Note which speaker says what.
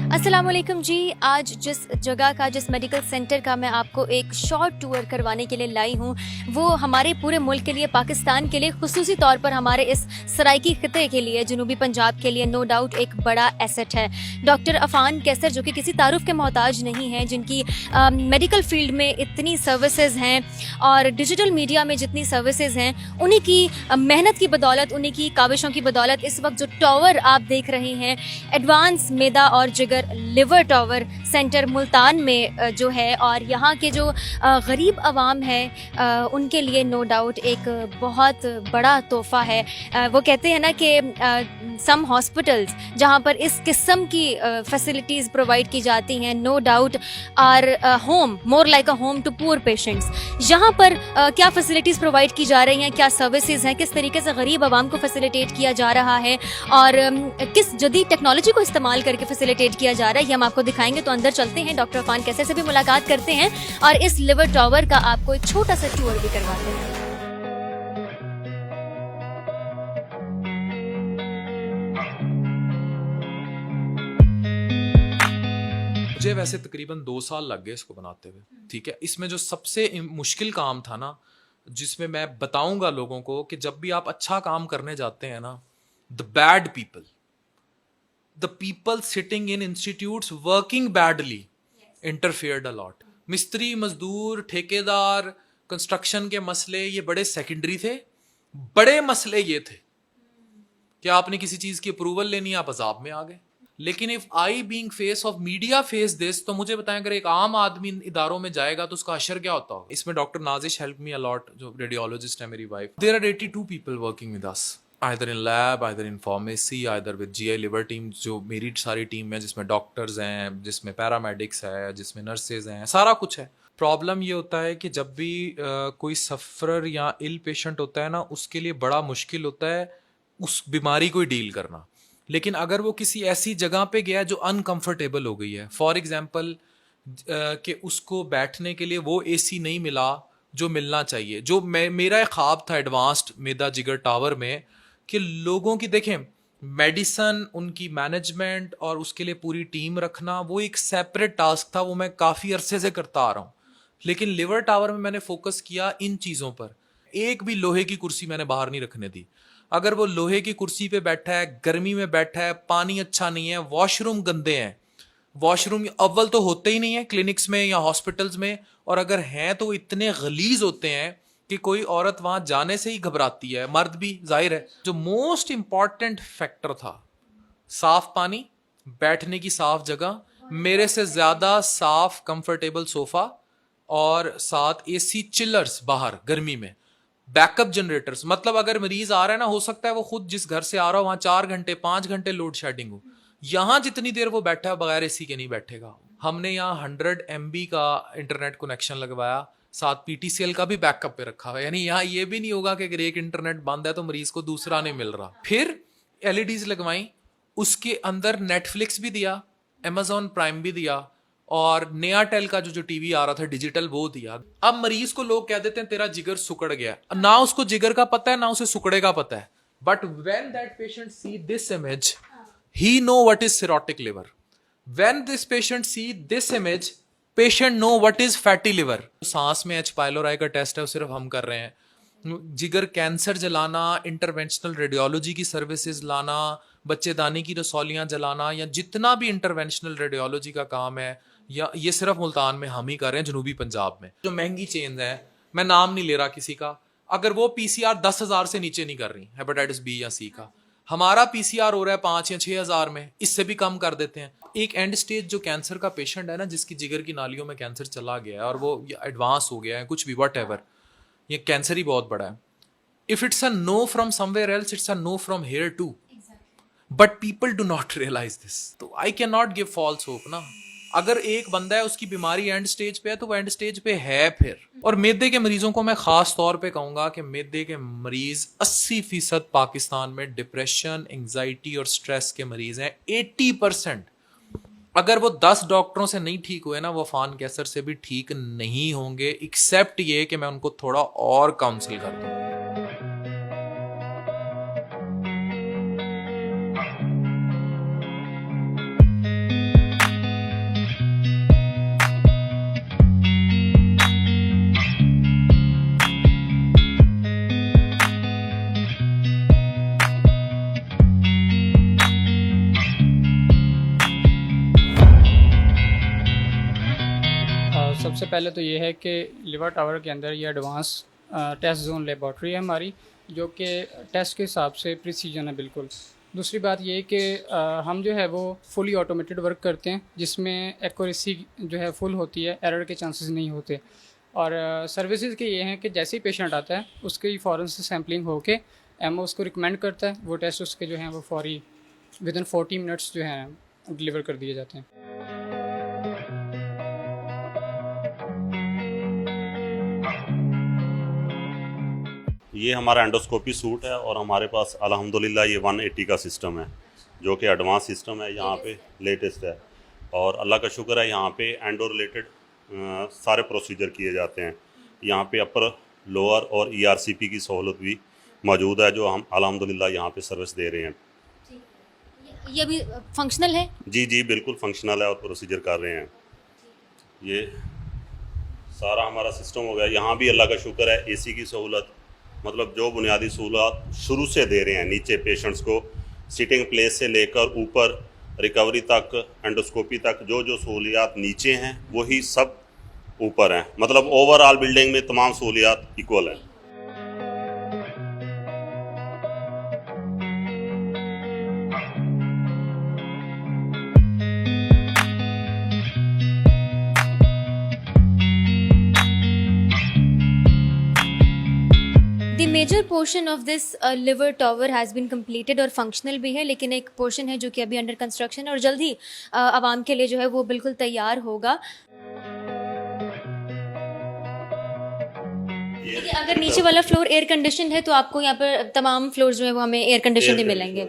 Speaker 1: अस्सलाम वालेकुम जी। आज जिस जगह का, जिस मेडिकल सेंटर का मैं आपको एक शॉर्ट टूर करवाने के लिए लाई हूँ, वो हमारे पूरे मुल्क के लिए, पाकिस्तान के लिए, खुसूसी तौर पर हमारे इस सराइकी खिते के लिए, जनूबी पंजाब के लिए नो डाउट एक बड़ा एसेट है। डॉक्टर अफान कैसर, जो कि किसी तारुफ के मोहताज नहीं हैं, जिनकी मेडिकल फील्ड में इतनी सर्विसेज हैं और डिजिटल मीडिया में जितनी सर्विसेज हैं, उन्हीं की मेहनत की बदौलत, उन्हीं की काविशों की बदौलत इस वक्त जो टावर आप देख रहे हैं, एडवांस मैदा और जिगर लिवर टावर सेंटर मुल्तान में जो है, और यहाँ के जो गरीब आवाम है उनके लिए नो डाउट एक बहुत बड़ा तोहफ़ा है। वो कहते हैं ना कि सम हॉस्पिटल्स जहाँ पर इस किस्म की फैसिलिटीज़ प्रोवाइड की जाती हैं, no doubt our home, more like a home to poor patients. यहाँ पर क्या फैसिलिटीज़ प्रोवाइड की जा रही हैं, क्या सर्विसेज हैं, किस तरीके से गरीब आवाम को फैसिलिटेट किया जा रहा है और किस जदीद टेक्नोलॉजी को इस्तेमाल करके फैसिलिटेट किया जा रहा है, ये हम आपको दिखाएंगे। तो अंदर चलते हैं, डॉक्टर अफान कैसर से भी मुलाकात करते हैं और इस लिवर टावर का आपको एक छोटा सा टूर भी करवाते हैं।
Speaker 2: मुझे वैसे तकरीबन 2 साल लग गए इसको बनाते हुए, ठीक है। इसमें जो सबसे मुश्किल काम था ना, जिसमें मैं बताऊंगा लोगों को कि जब भी आप अच्छा काम करने जाते हैं ना, the bad people, the people sitting in institutes working badly interfered a lot. मिस्त्री, मजदूर, ठेकेदार, कंस्ट्रक्शन के मसले ये बड़े सेकेंडरी थे। बड़े मसले ये थे कि आपने किसी चीज की अप्रूवल लेनी, आप अजाब में आ गए। लेकिन if I being face of media face this, तो मुझे बताएं, अगर एक आम आदमी इन इदारों में जाएगा तो उसका अशर क्या होता होगा। इसमें doctor Nazish help me a lot, जो रेडियोलॉजिस्ट है मेरी wife. There are 82 people working with us, either in lab, either in pharmacy, either with GI liver team, जो मेरी सारी टीम है, जिसमें डॉक्टर्स हैं, जिसमें पैरामेडिक्स है, जिसमें नर्सेज हैं, सारा कुछ है। प्रॉब्लम ये होता है कि जब भी कोई सफरर या इल पेशेंट होता है ना, उसके लिए बड़ा मुश्किल होता है उस बीमारी को डील करना। लेकिन अगर वो किसी ऐसी जगह पे गया जो अनकंफर्टेबल हो गई है, फॉर एग्जांपल कि उसको बैठने के लिए वो एसी नहीं मिला जो मिलना चाहिए, जो मेरा एक ख्वाब था एडवांस्ड मैदा जिगर टावर में, कि लोगों की देखें मेडिसन, उनकी मैनेजमेंट और उसके लिए पूरी टीम रखना, वो एक सेपरेट टास्क था, वो मैं काफ़ी अरसे से करता आ रहा हूँ। लेकिन लिवर टावर में मैंने फोकस किया इन चीज़ों पर। एक भी लोहे की कुर्सी मैंने बाहर नहीं रखने दी। अगर वो लोहे की कुर्सी पे बैठा है, गर्मी में बैठा है, पानी अच्छा नहीं है, वॉशरूम गंदे हैं, वॉशरूम अव्वल तो होते ही नहीं है क्लिनिक्स में या हॉस्पिटल्स में, और अगर हैं तो इतने गलीज होते हैं कि कोई औरत वहां जाने से ही घबराती है, मर्द भी जाहिर है। जो मोस्ट इंपॉर्टेंट फैक्टर था, साफ पानी, बैठने की साफ जगह, मेरे से ज्यादा साफ कंफर्टेबल सोफा, और साथ एसी चिलर्स बाहर गर्मी में, बैकअप जनरेटर्स। मतलब अगर मरीज आ रहा है ना, हो सकता है वो खुद जिस घर से आ रहा हो वहां 4 घंटे 5 घंटे लोड शेडिंग हो, यहां जितनी देर वो बैठा है बगैर एसी के नहीं बैठेगा। हमने यहाँ 100 MB का इंटरनेट कनेक्शन लगवाया, साथ पीटीसीएल का भी बैकअप पे रखा हुआ है। यानी यहाँ ये भी नहीं होगा कि अगर एक इंटरनेट बंद है तो मरीज को दूसरा नहीं मिल रहा। फिर एलईडीज लगवाई, उसके अंदर नेटफ्लिक्स भी दिया, अमेजॉन प्राइम भी दिया, और नया टेल का जो टीवी आ रहा था डिजिटल वो दिया। अब मरीज को लोग कह देते हैं तेरा जिगर सुकड़ गया, ना उसको जिगर का पता है ना उसे सुकड़े का पता है। But when that patient see this image, he know what is cirrhotic liver. When this patient see this image, patient know what is fatty liver. सांस में एच पाइलोराई का टेस्ट है, वो सिर्फ हम कर रहे हैं। जिगर कैंसर जलाना, इंटरवेंशनल रेडियोलॉजी की सर्विसेज लाना, बच्चेदानी की रसौलियां जलाना, या जितना भी इंटरवेंशनल रेडियोलॉजी का काम है, या ये सिर्फ मुल्तान में हम ही कर रहे हैं, जनूबी पंजाब में। जो महंगी चेन है, मैं नाम नहीं ले रहा किसी का, अगर वो पीसीआर 10,000 से नीचे नहीं कर रही हेपेटाइटिस बी या सी का, हमारा पीसीआर हो रहा है 5 या 6,000 में, इससे भी कम कर देते हैं। एक एंड स्टेज जो कैंसर का पेशेंट है ना, जिसकी जिगर की नालियों में कैंसर चला गया है और वो एडवांस हो गया है, कुछ भी वट एवर, ये कैंसर ही बहुत बड़ा है। If it's a no from somewhere else, it's a no from here too, but people do not realize this. तो I can not give false hope ना। अगर एक बंदा है उसकी बीमारी एंड स्टेज पे है तो वो एंड स्टेज पे है फिर। और मैदे के मरीजों को मैं खास तौर पे कहूंगा कि मैदे के मरीज 80% पाकिस्तान में डिप्रेशन, एंजाइटी और स्ट्रेस के मरीज हैं, 80%। अगर वो 10 डॉक्टरों से नहीं ठीक हुए ना, वो अफान कैसर से भी ठीक नहीं होंगे, एक्सेप्ट ये कि मैं उनको थोड़ा और काउंसिल कर दूं।
Speaker 3: सबसे पहले तो ये है कि लिवर टावर के अंदर ये एडवांस टेस्ट जोन लेबॉर्ट्री है हमारी, जो कि टेस्ट के हिसाब से प्रिसीजन है बिल्कुल। दूसरी बात ये कि हम जो है वो फुली ऑटोमेटेड वर्क करते हैं, जिसमें एक्यूरेसी जो है फुल होती है, एरर के चांसेस नहीं होते। और सर्विसेज के ये हैं कि जैसे ही पेशेंट आता है उसकी फ़ौरन से सैम्पलिंग होके एमओ उसको रिकमेंड करता है, वो टेस्ट उसके जो हैं वो फौरी विदिन 40 मिनट्स जो हैं डिलीवर कर दिए जाते हैं।
Speaker 4: ये हमारा एंडोस्कोपी सूट है और हमारे पास अल्हम्दुलिल्लाह ये 180 का सिस्टम है, जो कि एडवांस सिस्टम है, यहाँ पे लेटेस्ट है। और अल्लाह का शुक्र है, यहाँ पे एंडो रिलेटेड सारे प्रोसीजर किए जाते हैं। यहाँ पे अपर, लोअर और ERCP की सहूलत भी मौजूद है, जो हम अल्हम्दुलिल्लाह यहाँ पे सर्विस दे रहे हैं।
Speaker 1: ये अभी फंक्शनल है?
Speaker 4: जी जी बिल्कुल फंक्शनल है और प्रोसीजर कर रहे हैं। ये सारा हमारा सिस्टम हो गया। यहाँ भी अल्लाह का शुक्र है, AC की सहूलत, मतलब जो बुनियादी सहूलत शुरू से दे रहे हैं नीचे पेशेंट्स को, सिटिंग प्लेस से लेकर ऊपर रिकवरी तक, एंडोस्कोपी तक, जो जो सहूलियात नीचे हैं वही सब ऊपर हैं। मतलब ओवरऑल बिल्डिंग में तमाम सहूलियात इक्वल हैं।
Speaker 1: The major portion of this liver tower has been completed और फंक्शनल भी है, लेकिन एक पोर्शन है जो कि अभी अंडर कंस्ट्रक्शन है और जल्द ही आवाम के लिए जो है वो बिल्कुल तैयार होगा। देखिए, अगर नीचे वाला फ्लोर एयर कंडीशन है तो आपको यहाँ पर तमाम फ्लोर्स जो है वो हमें एयर कंडीशन ही मिलेंगे।